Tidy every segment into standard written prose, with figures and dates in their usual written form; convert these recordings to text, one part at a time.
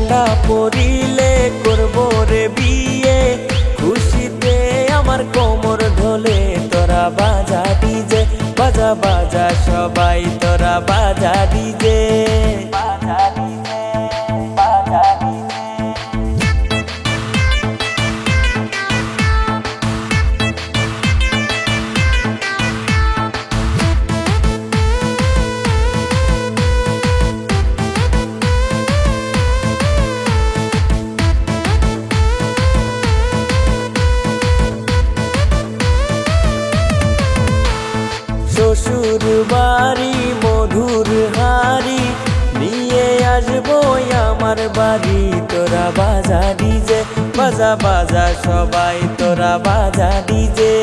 ঠান্ডা পড়িলে করব রে বিয়ে, খুশিতে আমার কোমর ঢোলে। তোরা বাজা ডিজে, বাজা বাজা সবাই তোরা বাজা ডিজে, বাজা ডিজে, বাজা ডিজে। শ্বশুর বাড়ি মধুর হাড়ি নিয়ে আসবো আমার বাড়ি। তোরা বাজা ডিজে, বাজা বাজা সবাই তোরা বাজা ডিজে।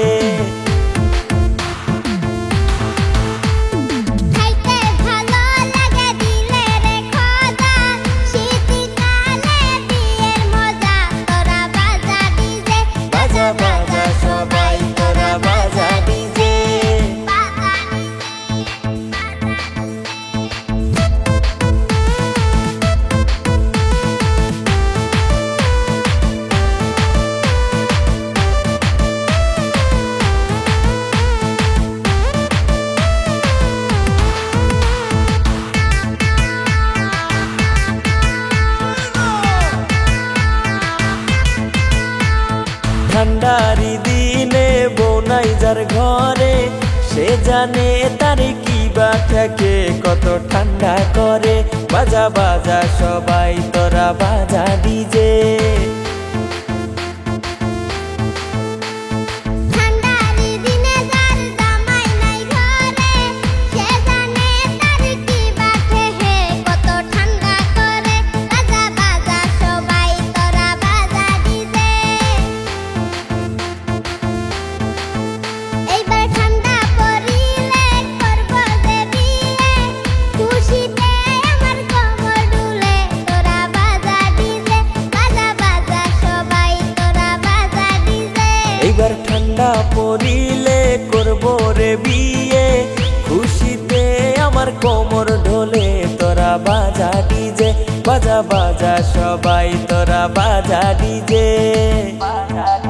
ঠান্ডারি দিনে বনাই যার ঘরে, সে জানে তার কি বা থাকে, কত ঠান্ডা করে। বাজা বাজা সবাই তোরা বাজা ডিজে। এইবার ঠান্ডা পড়িলে করব রে বিয়ে, খুশিতে আমার কোমর ঢোলে। তোরা বাজা ডিজে, বাজা বাজা সবাই তোরা বাজা ডিজে, বাজা।